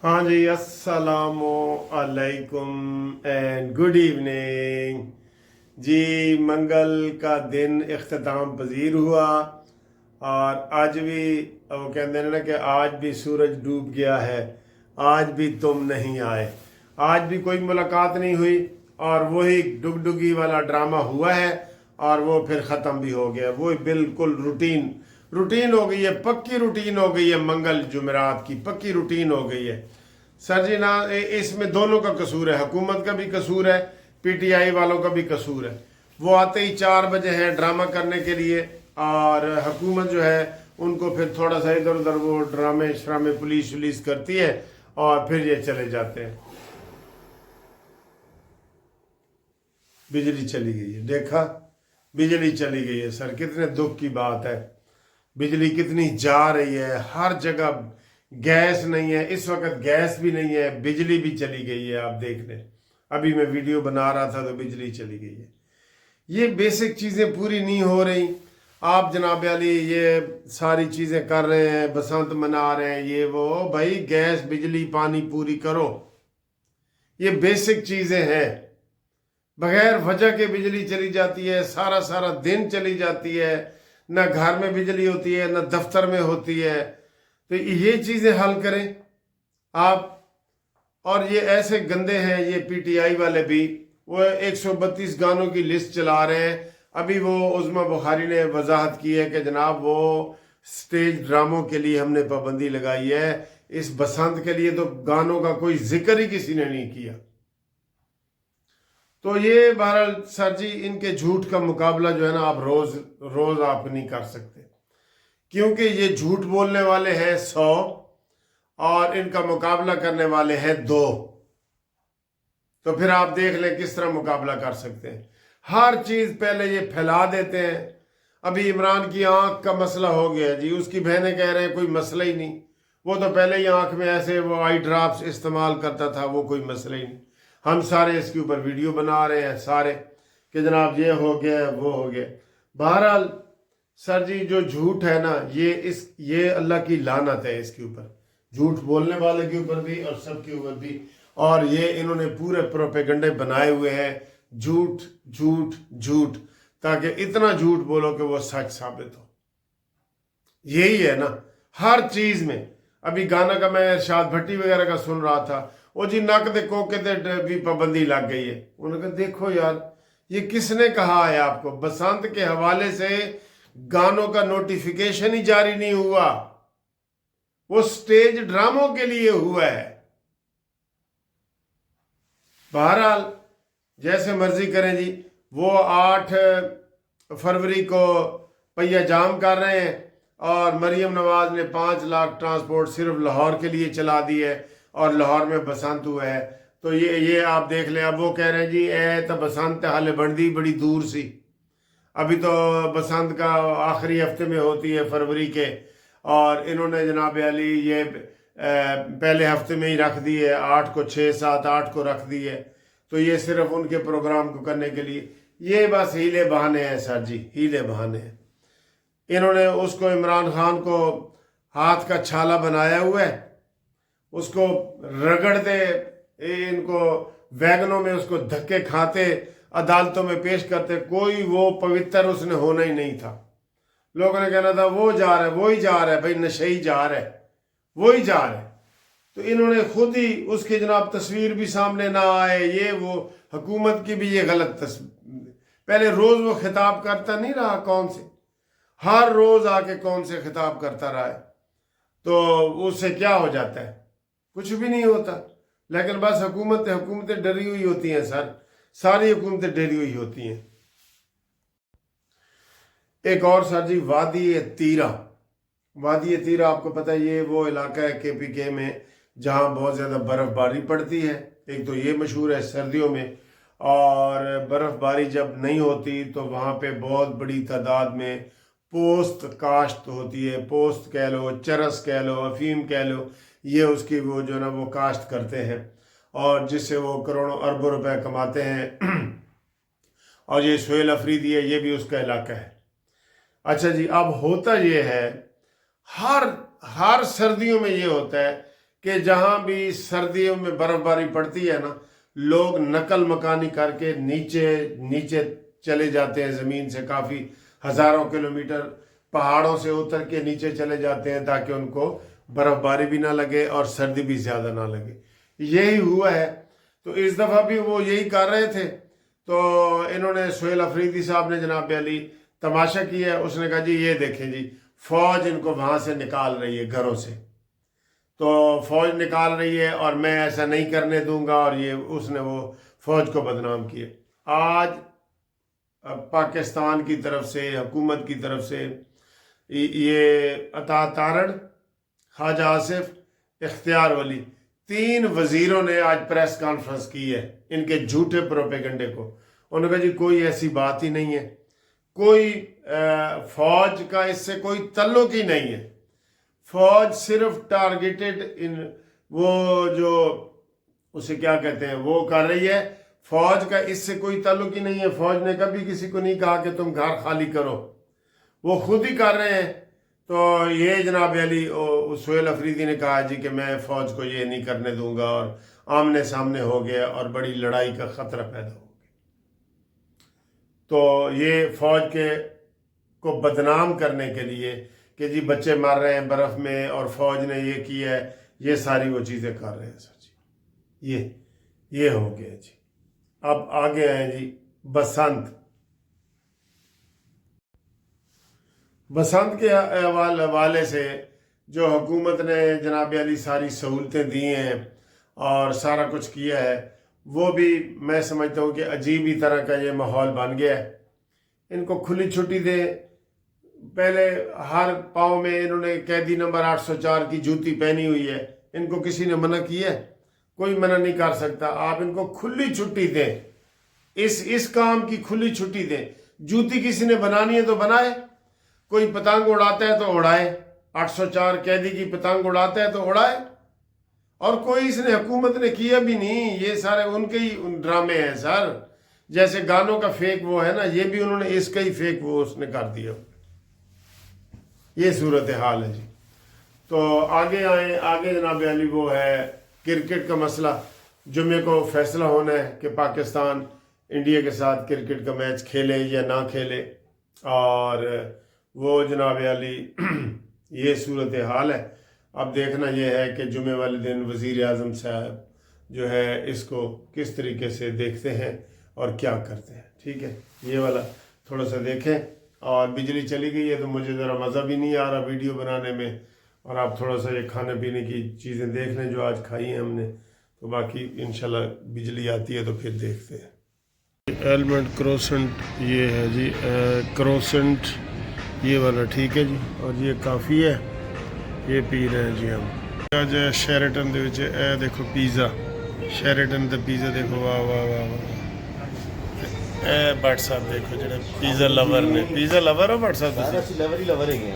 हाँ जी, अस्सलामु अलैकुम एंड गुड इवनिंग जी। मंगल का दिन इख्तिताम पजीर हुआ और आज भी वो कहते हैं ना कि आज भी सूरज डूब गया है, आज भी तुम नहीं आए, आज भी कोई मुलाकात नहीं हुई और वही डुगडुगी वाला ड्रामा हुआ है और वो फिर ख़त्म भी हो गया। वो बिल्कुल रूटीन रूटीन हो गई है, पक्की रूटीन हो गई है। मंगल जुमेरात की पक्की रूटीन हो गई है। सर जी ना, इसमें दोनों का कसूर है, हुकूमत का भी कसूर है, पीटीआई वालों का भी कसूर है। वो आते ही 4 बजे हैं ड्रामा करने के लिए और हुकूमत जो है उनको फिर थोड़ा सा इधर उधर वो ड्रामे श्रामे पुलिस वुलिस करती है और फिर ये चले जाते हैं। बिजली चली गई है, देखा, बिजली चली गई है सर, कितने दुख की बात है। बिजली कितनी जा रही है, हर जगह गैस नहीं है, इस वक्त गैस भी नहीं है, बिजली भी चली गई है। आप देख लें, अभी मैं वीडियो बना रहा था तो बिजली चली गई है। ये बेसिक चीज़ें पूरी नहीं हो रही। आप जनाब अली ये सारी चीज़ें कर रहे हैं, बसंत मना रहे हैं, ये वो, भाई गैस बिजली पानी पूरी करो। ये बेसिक चीज़ें हैं। बगैर वजह के बिजली चली जाती है, सारा सारा दिन चली जाती है, न घर में बिजली होती है न दफ्तर में होती है। तो ये चीज़ें हल करें आप। और ये ऐसे गंदे हैं ये पीटीआई वाले भी, वो 132 गानों की लिस्ट चला रहे हैं। अभी वो उज़्मा बुखारी ने वजाहत की है कि जनाब वो स्टेज ड्रामों के लिए हमने पाबंदी लगाई है, इस बसंत के लिए तो गानों का कोई जिक्र ही किसी ने नहीं किया। तो ये बहरहाल सर जी, इनके झूठ का मुकाबला जो है ना आप रोज रोज आप नहीं कर सकते, क्योंकि ये झूठ बोलने वाले हैं 100 और इनका मुकाबला करने वाले हैं 2। तो फिर आप देख लें किस तरह मुकाबला कर सकते हैं। हर चीज पहले ये फैला देते हैं। अभी इमरान की आंख का मसला हो गया जी, उसकी बहनें कह रहे हैं कोई मसला ही नहीं, वो तो पहले ही आंख में ऐसे वो आई ड्रॉप्स इस्तेमाल करता था, वो कोई मसला ही नहीं। हम सारे इसके ऊपर वीडियो बना रहे हैं सारे कि जनाब ये हो गया वो हो गया। बहरहाल सर जी, जो झूठ है ना ये अल्लाह की लानत है इसके ऊपर, झूठ बोलने वाले के ऊपर भी और सबके ऊपर भी। और ये इन्होंने पूरे प्रोपेगंडे बनाए हुए हैं, झूठ झूठ झूठ, ताकि इतना झूठ बोलो कि वो सच साबित हो। यही है ना हर चीज में। अभी गाना का मैं इरशाद भट्टी वगैरह का सुन रहा था, वो जी नक दे कोके दे भी पाबंदी लग गई है। उन्होंने कहा देखो यार, ये किसने कहा है आपको? बसंत के हवाले से गानों का नोटिफिकेशन ही जारी नहीं हुआ, वो स्टेज ड्रामों के लिए हुआ है। बहरहाल जैसे मर्जी करें जी। वो 8 फरवरी को पहिया जाम कर रहे हैं और मरियम नवाज ने 5 लाख ट्रांसपोर्ट सिर्फ लाहौर के लिए चला दी है और लाहौर में बसंत हुआ है। तो ये आप देख लें। अब वो कह रहे हैं जी ए तो बसंत हाले बढ़ती बड़ी दूर सी, अभी तो बसंत का आखिरी हफ्ते में होती है फरवरी के, और इन्होंने जनाब अली ये पहले हफ्ते में ही रख दी है, 8 को 6 7 8 को रख दी है। तो ये सिर्फ उनके प्रोग्राम को करने के लिए, ये बस हीले बहाने हैं सर जी, हीले बहाने हैं। इन्होंने उसको इमरान खान को हाथ का छाला बनाया हुआ है, उसको रगड़ते, इनको वैगनों में उसको धक्के खाते, अदालतों में पेश करते, कोई वो पवित्र उसने होना ही नहीं था। लोगों ने कहना था वो जा रहा है, वो ही जा रहा है, भाई नशेई जा रहा है, वो ही जा रहा है। तो इन्होंने खुद ही उसकी जनाब तस्वीर भी सामने ना आए, ये वो हुकूमत की भी ये गलत तस्वीर। पहले रोज वो खिताब करता नहीं रहा, कौन से हर रोज आके कौन से खिताब करता रहा है, तो उससे क्या हो जाता है? कुछ भी नहीं होता। लेकिन बस हुकूमतें डरी हुई होती हैं सर, सारी हुकूमतें डरी हुई होती हैं। एक और सर जी, वादी तीरा आपको पता है, ये वो इलाका है KPK में जहाँ बहुत ज़्यादा बर्फ़बारी पड़ती है। एक तो ये मशहूर है सर्दियों में, और बर्फ़बारी जब नहीं होती तो वहाँ पे बहुत बड़ी तादाद में पोस्त काश्त होती है। पोस्त कह लो, चरस कह लो, अफीम कह लो, ये उसकी वो जो ना वो काश्त करते हैं और जिससे वो करोड़ों अरबों रुपए कमाते हैं। और ये सुहेल अफरीदी है, ये भी उसका इलाका है। अच्छा जी, अब होता ये है, हर सर्दियों में ये होता है کہ جہاں بھی سردیوں میں برف باری پڑتی ہے نا، لوگ نقل مکانی کر کے نیچے چلے جاتے ہیں، زمین سے کافی ہزاروں کلومیٹر پہاڑوں سے اتر کے نیچے چلے جاتے ہیں تاکہ ان کو برف باری بھی نہ لگے اور سردی بھی زیادہ نہ لگے۔ یہی ہوا ہے۔ تو اس دفعہ بھی وہ یہی کر رہے تھے، تو انہوں نے سہیل افریدی صاحب نے جناب علی تماشا کیا ہے۔ اس نے کہا جی یہ دیکھیں جی، فوج ان کو وہاں سے نکال رہی ہے، گھروں سے، تو فوج نکال رہی ہے اور میں ایسا نہیں کرنے دوں گا، اور یہ اس نے وہ فوج کو بدنام کیا۔ آج پاکستان کی طرف سے، حکومت کی طرف سے، یہ عطا تارڑ، خواجہ آصف، اختیار ولی، 3 وزیروں نے آج پریس کانفرنس کی ہے ان کے جھوٹے پروپیگنڈے کو۔ انہوں نے کہا جی کوئی ایسی بات ہی نہیں ہے، کوئی فوج کا اس سے کوئی تعلق ہی نہیں ہے، فوج صرف ٹارگیٹڈ وہ جو اسے کیا کہتے ہیں وہ کر رہی ہے، فوج کا اس سے کوئی تعلق ہی نہیں ہے۔ فوج نے کبھی کسی کو نہیں کہا کہ تم گھر خالی کرو، وہ خود ہی کر رہے ہیں۔ تو یہ جناب علی سہیل افریدی نے کہا جی کہ میں فوج کو یہ نہیں کرنے دوں گا، اور آمنے سامنے ہو گیا اور بڑی لڑائی کا خطرہ پیدا ہو گیا۔ تو یہ فوج کو بدنام کرنے کے لیے کہ جی بچے مر رہے ہیں برف میں اور فوج نے یہ کیا ہے، یہ ساری وہ چیزیں کر رہے ہیں سر جی۔ یہ ہو گیا جی۔ اب آگے آئیں جی بسنت کے حوالے سے جو حکومت نے جناب علی ساری سہولتیں دی ہیں اور سارا کچھ کیا ہے، وہ بھی میں سمجھتا ہوں کہ عجیب ہی طرح کا یہ ماحول بن گیا ہے۔ ان کو کھلی چھٹی دیں۔ پہلے ہر پاؤں میں انہوں نے قیدی نمبر 804 کی جوتی پہنی ہوئی ہے، ان کو کسی نے منع کیا ہے؟ کوئی منع نہیں کر سکتا۔ آپ ان کو کھلی چھٹی دیں، اس کام کی کھلی چھٹی دیں۔ جوتی کسی نے بنانی ہے تو بنائے، کوئی پتنگ اڑاتا ہے تو اڑائے، 804 قیدی کی پتنگ اڑاتا ہے تو اڑائے، اور کوئی اس نے حکومت نے کیا بھی نہیں۔ یہ سارے ان کے ہی ڈرامے ہیں سر، جیسے گانوں کا فیک وہ ہے نا، یہ بھی انہوں نے اس کا ہی فیک وہ اس نے کر دیا۔ یہ صورتحال ہے جی۔ تو آگے آئیں، آگے جناب علی وہ ہے کرکٹ کا مسئلہ۔ جمعے کو فیصلہ ہونا ہے کہ پاکستان انڈیا کے ساتھ کرکٹ کا میچ کھیلے یا نہ کھیلے، اور وہ جناب علی یہ صورتحال ہے۔ اب دیکھنا یہ ہے کہ جمعے والے دن وزیر اعظم صاحب جو ہے اس کو کس طریقے سے دیکھتے ہیں اور کیا کرتے ہیں۔ ٹھیک ہے، یہ والا تھوڑا سا دیکھیں۔ اور بجلی چلی گئی ہے تو مجھے ذرا مزہ بھی نہیں آ رہا ویڈیو بنانے میں، اور آپ تھوڑا سا یہ کھانے پینے کی چیزیں دیکھ لیں جو آج کھائی ہیں ہم نے، تو باقی انشاءاللہ بجلی آتی ہے تو پھر دیکھتے ہیں۔ ایلمنٹ کروسنٹ یہ ہے جی، کروسنٹ یہ والا، ٹھیک ہے جی۔ اور یہ کافی ہے، یہ پی رہے ہیں جی ہم۔ آج شیرٹن دے وچ اے دیکھو پیزا، شیرٹن دا پیزا دیکھو، واہ واہ واہ واہ۔ اے بٹ صاحب دیکھو جڑے پیزا لور نے، پیزا لور ہو بٹ صاحب؟ لور ہی لور ہے